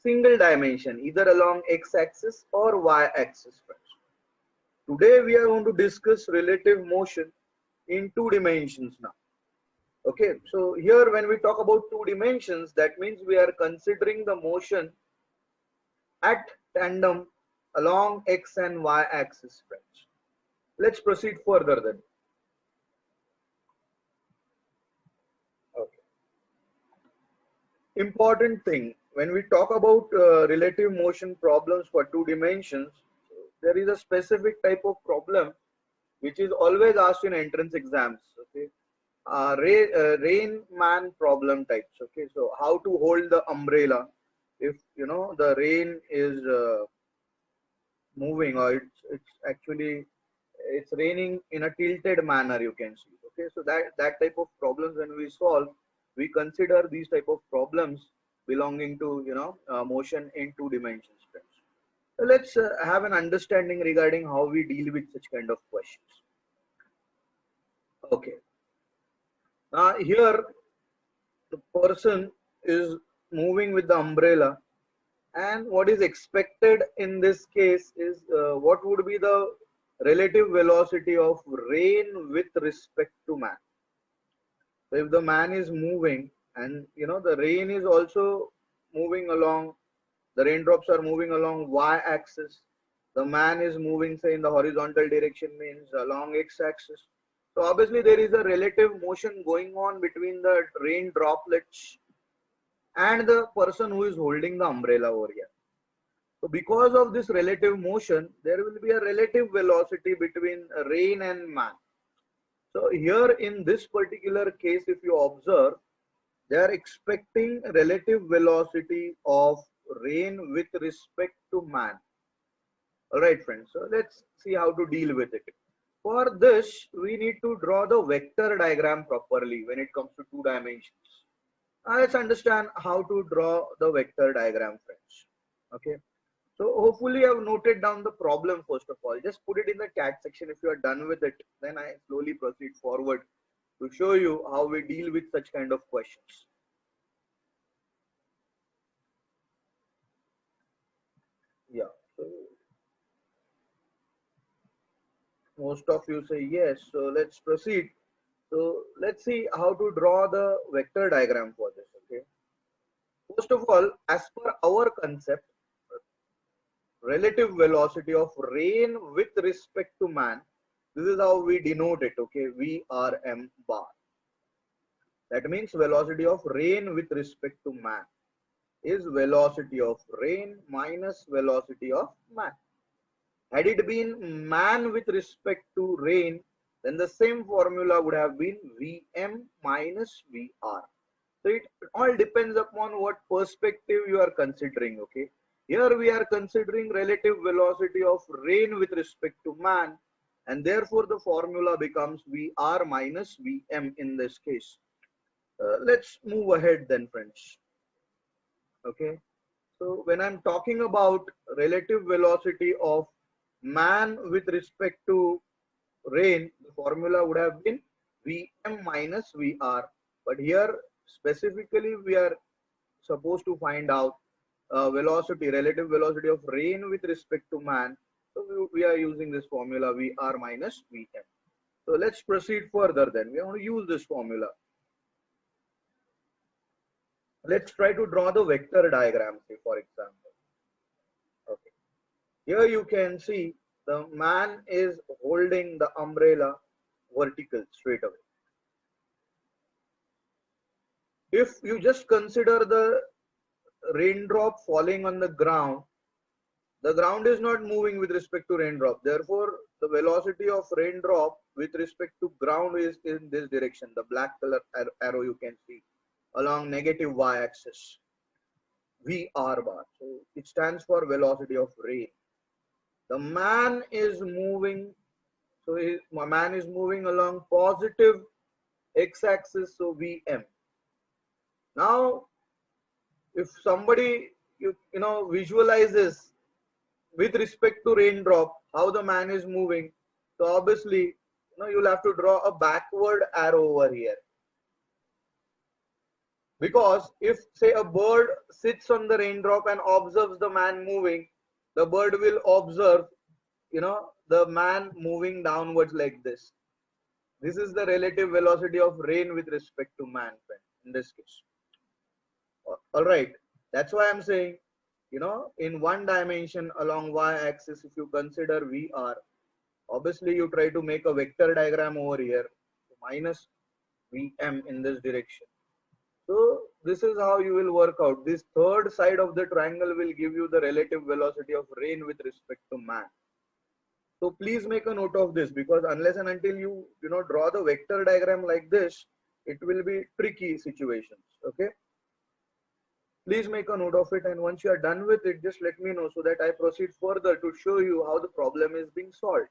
single dimension, either along x-axis or y-axis. Today we are going to discuss relative motion in 2 dimensions now. Okay, so here when we talk about 2 dimensions, that means we are considering the motion at tandem along x and y axis, friends. Let's proceed further then. Okay. Important thing, when we talk about relative motion problems for 2 dimensions, there is a specific type of problem which is always asked in entrance exams. Okay, rain man problem types. Okay, so how to hold the umbrella if you know the rain is moving, or it's actually it's raining in a tilted manner, you can see. Okay, so that type of problems, when we solve, we consider these type of problems belonging to motion in 2 dimensions, friends. So let's have an understanding regarding how we deal with such kind of questions. Okay, here the person is moving with the umbrella, and what is expected in this case is what would be the relative velocity of rain with respect to man. So if the man is moving and the rain is also moving along, the raindrops are moving along y-axis, the man is moving say in the horizontal direction, means along x-axis. So obviously there is a relative motion going on between the rain droplets and the person who is holding the umbrella over here. So because of this relative motion, there will be a relative velocity between rain and man. So here in this particular case, if you observe, they are expecting relative velocity of rain with respect to man. Alright friends, so let's see how to deal with it. For this, we need to draw the vector diagram properly when it comes to 2 dimensions. Now let's understand how to draw the vector diagram, friends. Okay. So hopefully you have noted down the problem first of all. Just put it in the chat section if you are done with it. Then I slowly proceed forward to show you how we deal with such kind of questions. Yeah. So most of you say yes. So let's proceed. So let's see how to draw the vector diagram for this. Okay. First of all, as per our concept, relative velocity of rain with respect to man, this is how we denote it. Okay, VRM bar. That means velocity of rain with respect to man is velocity of rain minus velocity of man. Had it been man with respect to rain, then the same formula would have been Vm minus Vr. So it all depends upon what perspective you are considering. Okay, here we are considering relative velocity of rain with respect to man, and therefore the formula becomes Vr minus Vm in this case. Let's move ahead then, friends. Okay, so when I'm talking about relative velocity of man with respect to rain, the formula would have been Vm minus Vr. But here specifically we are supposed to find out velocity, relative velocity of rain with respect to man. So we are using this formula Vr minus Vm. So let's proceed further then. We want to use this formula. Let's try to draw the vector diagram, say for example. Okay. Here you can see the man is holding the umbrella vertical straight away. If you just consider the raindrop falling on the ground is not moving with respect to raindrop. Therefore, the velocity of raindrop with respect to ground is in this direction. The black color arrow you can see along negative y-axis, Vr bar. So it stands for velocity of rain. The man is moving, so my man is moving along positive x-axis, so Vm. Now, if somebody visualizes with respect to raindrop how the man is moving, so obviously you'll have to draw a backward arrow over here, Because if say a bird sits on the raindrop and observes the man moving, the bird will observe, the man moving downwards like this. This is the relative velocity of rain with respect to man, friend, in this case. All right. That's why I'm saying, in one dimension along y-axis, if you consider VR, obviously you try to make a vector diagram over here, minus Vm in this direction. So this is how you will work out. This third side of the triangle will give you the relative velocity of rain with respect to man. So please make a note of this, because unless and until you draw the vector diagram like this, it will be tricky situations. Okay. Please make a note of it, and once you are done with it, just let me know so that I proceed further to show you how the problem is being solved.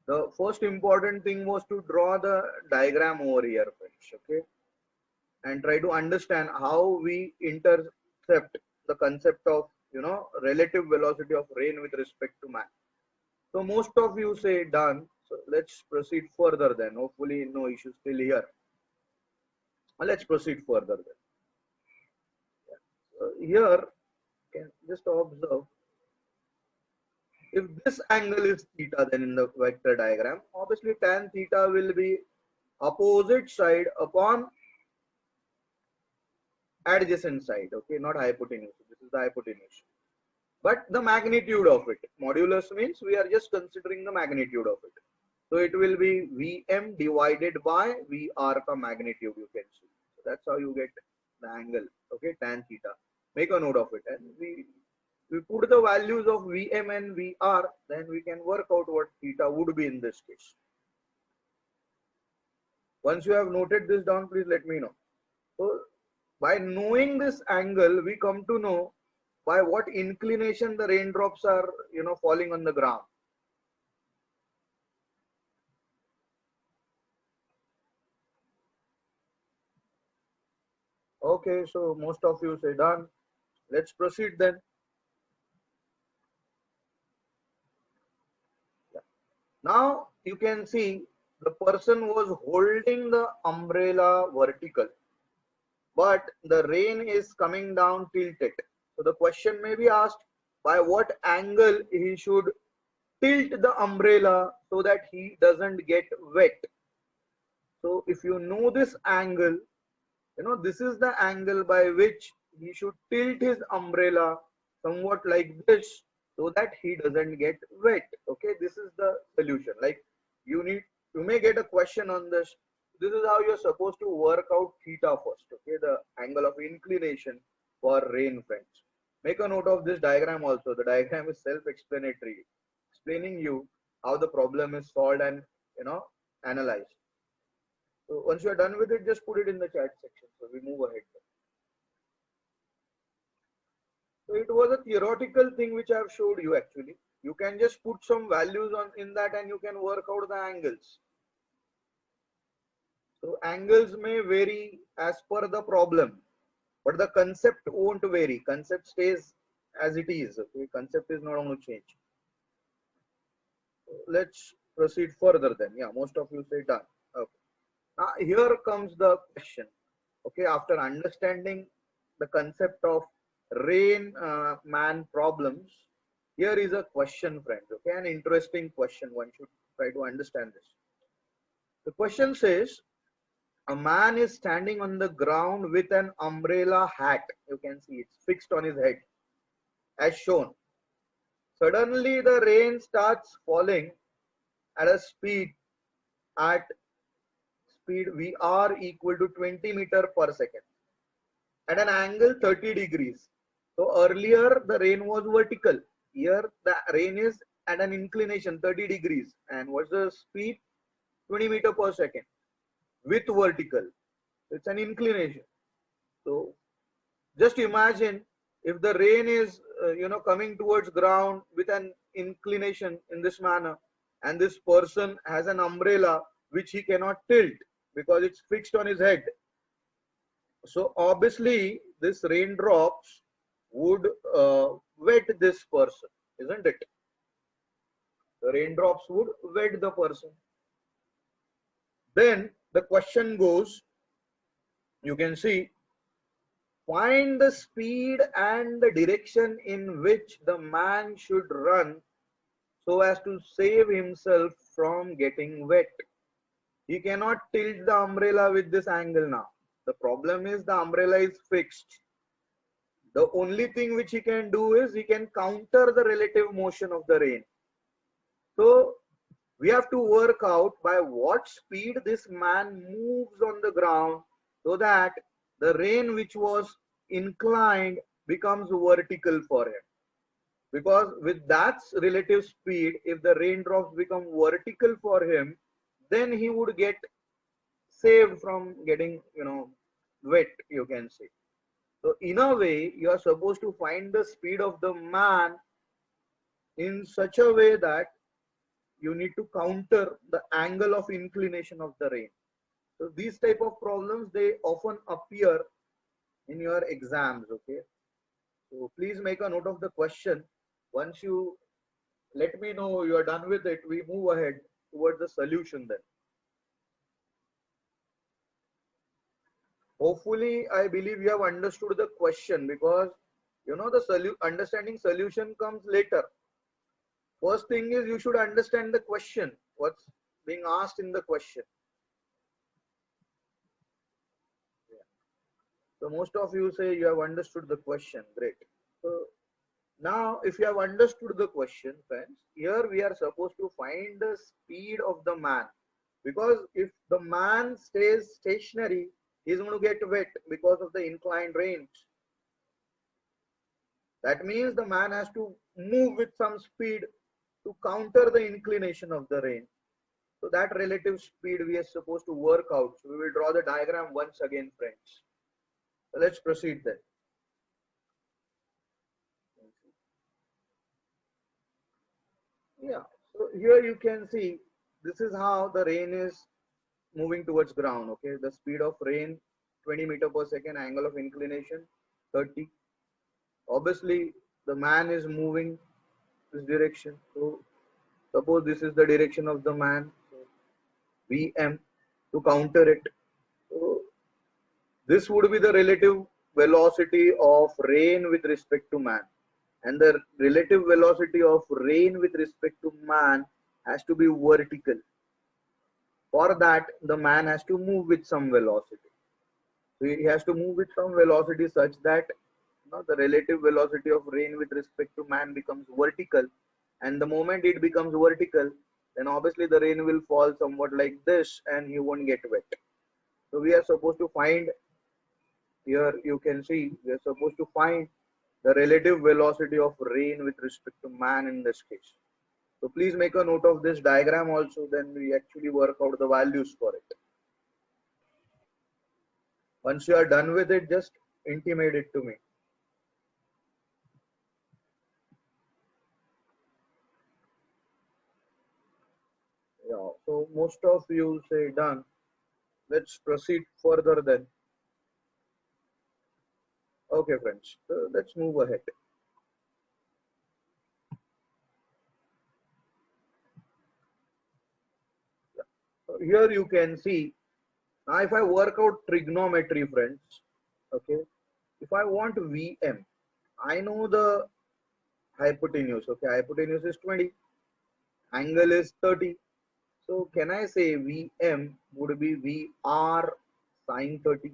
The first important thing was to draw the diagram over here, friends, okay, and try to understand how we intercept the concept of relative velocity of rain with respect to man. So most of you say done. So let's proceed further then. Hopefully no issues till here. Let's proceed further then. Here, can just observe, if this angle is theta, then in the vector diagram, obviously tan theta will be opposite side upon adjacent side, okay, not hypotenuse. This is the hypotenuse. But the magnitude of it, modulus means we are just considering the magnitude of it. So it will be Vm divided by Vr ka magnitude, you can see. So that's how you get the angle, okay, tan theta. Make a note of it, and we put the values of Vm and Vr, then we can work out what theta would be in this case. Once you have noted this down, please let me know. So by knowing this angle, we come to know by what inclination the raindrops are, falling on the ground. Okay, so most of you say done. Let's proceed then. Now you can see the person was holding the umbrella vertical, but the rain is coming down tilted. So the question may be asked, by what angle he should tilt the umbrella so that he doesn't get wet. So if you know this angle, this is the angle by which he should tilt his umbrella somewhat like this so that he doesn't get wet. Okay, this is the solution. Like you may get a question on this. This is how you're supposed to work out theta first. Okay, the angle of inclination for rain, friends. Make a note of this diagram also. The diagram is self-explanatory, explaining you how the problem is solved and analyzed. So once you are done with it, just put it in the chat section. So we move ahead. So it was a theoretical thing which I have showed you actually. You can just put some values in that and you can work out the angles. So angles may vary as per the problem, but the concept won't vary. Concept stays as it is. Okay, concept is not going to change. So let's proceed further then. Yeah, most of you say done. Okay. Now here comes the question. Okay, after understanding the concept of rain man problems, here is a question, friends. Okay, an interesting question. One should try to understand this. The question says, a man is standing on the ground with an umbrella hat. You can see it's fixed on his head as shown. Suddenly the rain starts falling at a speed Vr equal to 20 meter per second at an angle 30 degrees. So earlier the rain was vertical. Here the rain is at an inclination 30 degrees. And what's the speed? 20 meter per second with vertical. It's an inclination. So just imagine if the rain is coming towards ground with an inclination in this manner, and this person has an umbrella which he cannot tilt because it's fixed on his head. So obviously this raindrops would wet this person, isn't it? The raindrops would wet the person. Then the question goes, you can see, find the speed and the direction in which the man should run so as to save himself from getting wet. He cannot tilt the umbrella with this angle now. The problem is the umbrella is fixed. The only thing which he can do is he can counter the relative motion of the rain. So we have to work out by what speed this man moves on the ground so that the rain which was inclined becomes vertical for him. Because with that relative speed, if the raindrops become vertical for him, then he would get saved from getting, wet, you can say. So in a way, you are supposed to find the speed of the man in such a way that you need to counter the angle of inclination of the rain. So these type of problems, they often appear in your exams, okay? So please make a note of the question. Once you let me know you are done with it, we move ahead towards the solution then. Hopefully, I believe you have understood the question, because the understanding solution comes later. First thing is you should understand the question, what's being asked in the question. Yeah. So most of you say you have understood the question. Great. So now if you have understood the question, friends, here we are supposed to find the speed of the man, because if the man stays stationary, he's going to get wet because of the inclined range. That means the man has to move with some speed to counter the inclination of the rain. So that relative speed we are supposed to work out. So we will draw the diagram once again, friends. So let's proceed then. Yeah, so here you can see this is how the rain is moving towards ground. Okay, the speed of rain 20 meter per second, angle of inclination 30. Obviously the man is moving this direction, so suppose this is the direction of the man, so Vm, to counter it, so this would be the relative velocity of rain with respect to man, and the relative velocity of rain with respect to man has to be vertical. For that, the man has to move with some velocity. So he has to move with some velocity such that the relative velocity of rain with respect to man becomes vertical, and the moment it becomes vertical, then obviously the rain will fall somewhat like this and you won't get wet. So we are supposed to find, here you can see, we are supposed to find the relative velocity of rain with respect to man in this case. So please make a note of this diagram also, then we actually work out the values for it. Once you are done with it, just intimate it to me. Yeah, so most of you say done. Let's proceed further then. Okay, friends, so let's move ahead. Yeah. So here you can see, now if I work out trigonometry, friends, okay, if I want Vm, I know the hypotenuse, okay, hypotenuse is 20, angle is 30. So can I say Vm would be Vr sine 30,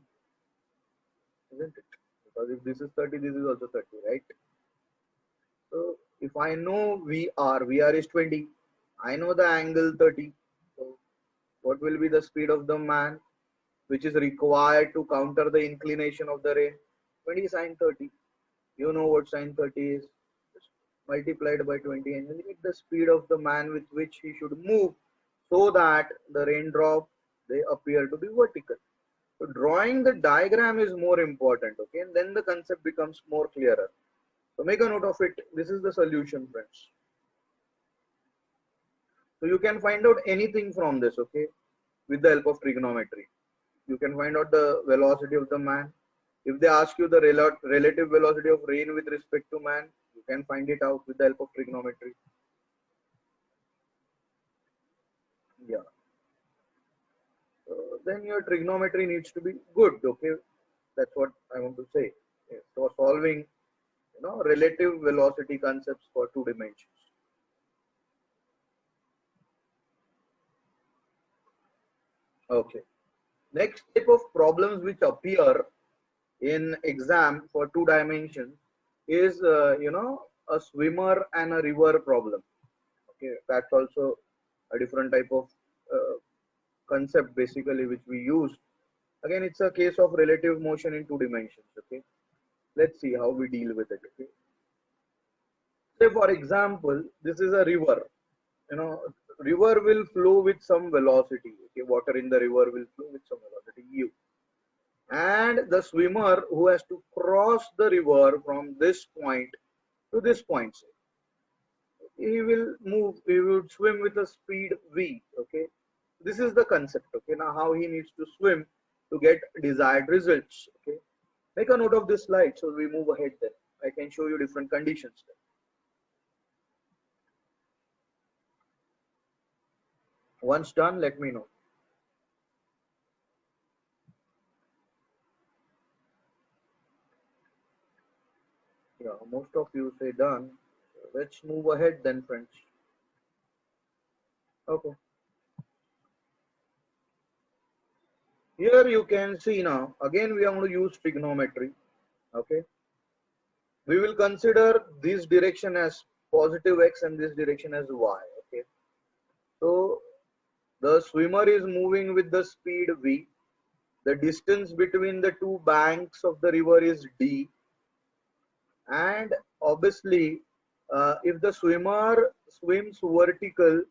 isn't it? Because if this is 30, this is also 30, right? So if I know Vr is 20, I know the angle 30. So what will be the speed of the man which is required to counter the inclination of the rain? 20 sine 30. You know what sine 30 is. Just multiplied by 20 and you get the speed of the man with which he should move so that the raindrop, they appear to be vertical. So drawing the diagram is more important, okay, and then the concept becomes more clearer. So make a note of it. This is the solution, friends. So you can find out anything from this, okay, with the help of trigonometry. You can find out the velocity of the man. If they ask you the relative velocity of rain with respect to man, you can find it out with the help of trigonometry. Yeah. then your trigonometry needs to be good. Okay, that's what I want to say. Yes, for solving, relative velocity concepts for two dimensions. Okay. Next type of problems which appear in exam for two dimensions is, a swimmer and a river problem. Okay, that's also a different type of concept basically which we use. Again, it's a case of relative motion in two dimensions. Okay, let's see how we deal with it. Okay, say for example, this is a river. You know, river will flow with some velocity. Okay, water in the river will flow with some velocity u, and the swimmer who has to cross the river from this point to this point, say, he will swim with a speed v. Okay, this is the concept. Okay, now how he needs to swim to get desired results. Okay, make a note of this slide so we move ahead. Then I can show you different conditions then. Once done, let me know. Yeah, most of you say done. Let's move ahead then, friends. Okay. Here you can see now, again we are going to use trigonometry. Okay. We will consider this direction as positive x and this direction as y. Okay. So the swimmer is moving with the speed v. The distance between the two banks of the river is d. And obviously, if the swimmer swims vertical,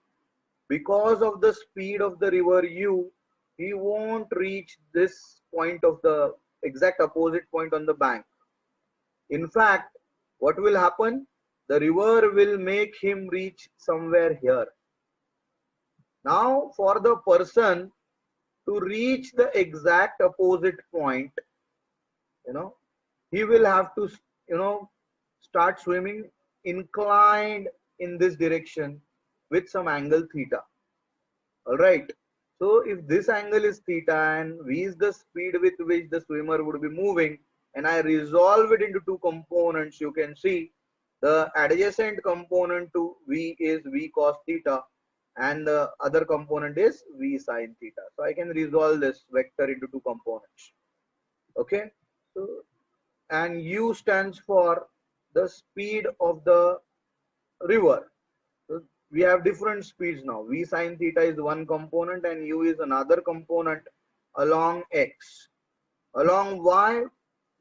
because of the speed of the river u, he won't reach this point of the exact opposite point on the bank. In fact, what will happen? The river will make him reach somewhere here. Now, for the person to reach the exact opposite point, he will have to, start swimming inclined in this direction with some angle theta. All right. So if this angle is theta and v is the speed with which the swimmer would be moving, and I resolve it into two components, you can see the adjacent component to v is v cos theta and the other component is v sin theta. So I can resolve this vector into two components. Okay. So, and u stands for the speed of the river. So we have different speeds now. V sin theta is one component and u is another component along x. Along y,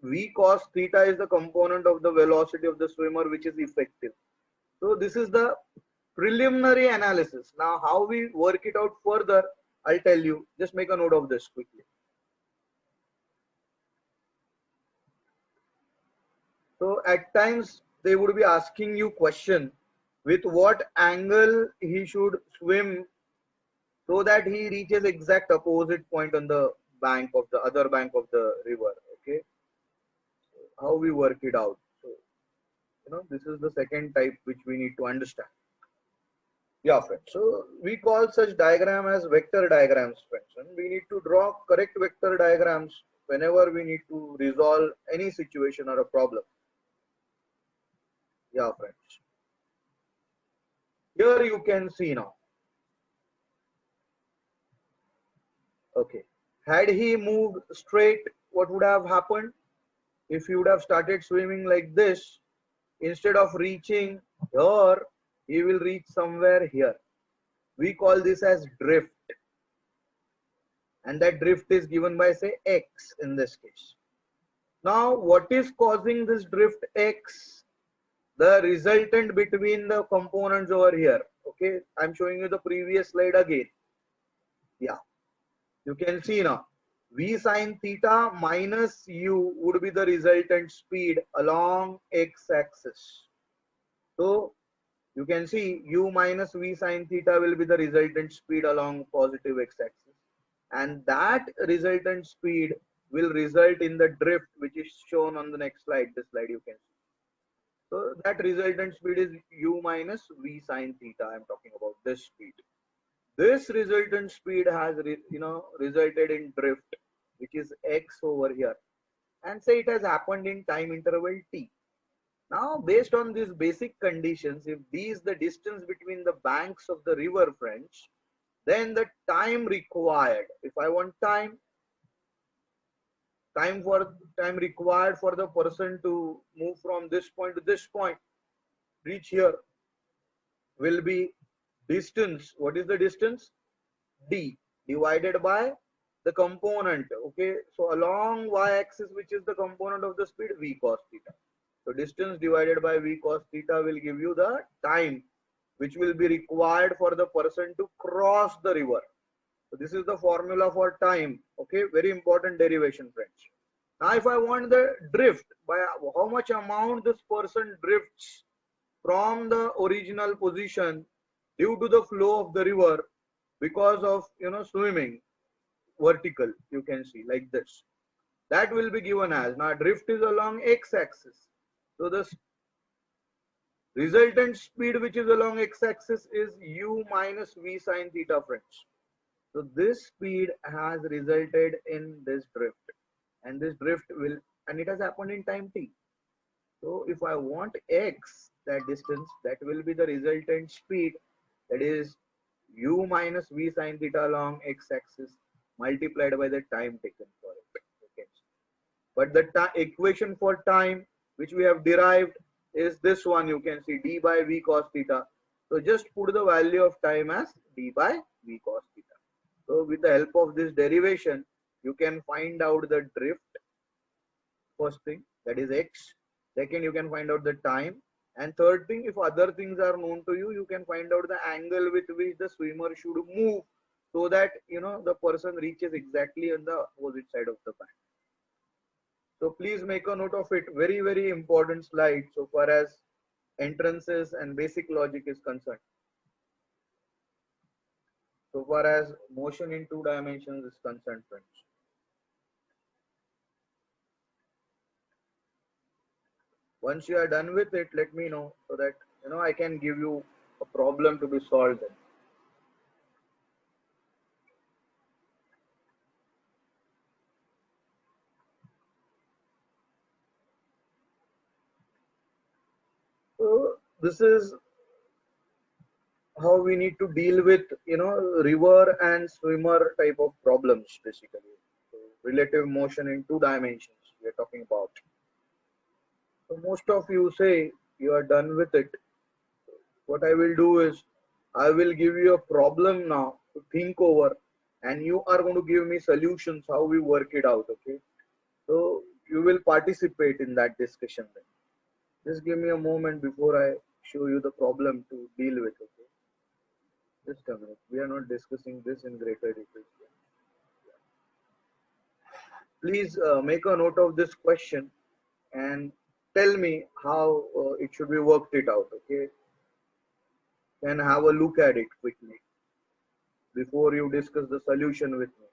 v cos theta is the component of the velocity of the swimmer which is effective. So this is the preliminary analysis. Now how we work it out further, I'll tell you. Just make a note of this quickly. So at times they would be asking you question with what angle he should swim so that he reaches exact opposite point on the bank of the other bank of the river. Okay, how we work it out. So this is the second type which we need to understand. Yeah, friends. So we call such diagram as vector diagrams, friends. And we need to draw correct vector diagrams whenever we need to resolve any situation or a problem. Yeah, friends. Here you can see now. Okay. Had he moved straight, what would have happened? If he would have started swimming like this, instead of reaching here, he will reach somewhere here. We call this as drift. And that drift is given by, say, x in this case. Now, what is causing this drift x? The resultant between the components over here. Okay, I'm showing you the previous slide again. Yeah, you can see now v sin theta minus u would be the resultant speed along x-axis. So you can see u minus v sin theta will be the resultant speed along positive x-axis, and that resultant speed will result in the drift which is shown on the next slide. This slide you can see. So that resultant speed is u minus v sin theta. I'm talking about this speed. This resultant speed has resulted in drift, which is x over here, and say it has happened in time interval t. Now, based on these basic conditions, if d is the distance between the banks of the river French, then the time required, if I want time required for the person to move from this point to this point, reach here, will be distance. What is the distance? D divided by the component. Okay, so along y-axis, which is the component of the speed, v cos theta. So distance divided by v cos theta will give you the time which will be required for the person to cross the river. So this is the formula for time. Okay, very important derivation, friends. Now, if I want the drift, by how much amount this person drifts from the original position due to the flow of the river because of swimming vertical, you can see like this. That will be given as, now drift is along x-axis. So the resultant speed which is along x-axis is u minus v sine theta, friends. So this speed has resulted in this drift, and this drift will, and it has happened in time t. So if I want x, that distance, that will be the resultant speed, that is u minus v sine theta along x-axis multiplied by the time taken for it. Okay. But the equation for time which we have derived is this one, you can see d by v cos theta. So just put the value of time as d by v cos theta. So with the help of this derivation, you can find out the drift, first thing, that is x. Second, you can find out the time. And third thing, if other things are known to you, you can find out the angle with which the swimmer should move so that the person reaches exactly on the opposite side of the bank. So please make a note of it. Very, very important slide so far as entrances and basic logic is concerned. So far as motion in 2 dimensions is concerned, friends. Once you are done with it, let me know so that I can give you a problem to be solved. So this is how we need to deal with river and swimmer type of problems, basically. So relative motion in 2 dimensions we are talking about. So most of you say you are done with it. What I will do is I will give you a problem now to think over, and you are going to give me solutions how we work it out. Okay, so you will participate in that discussion then. Just give me a moment before I show you the problem to deal with. Okay, just a minute. We are not discussing this in greater detail. Please make a note of this question and tell me how it should be worked it out. Okay, and have a look at it quickly before you discuss the solution with me.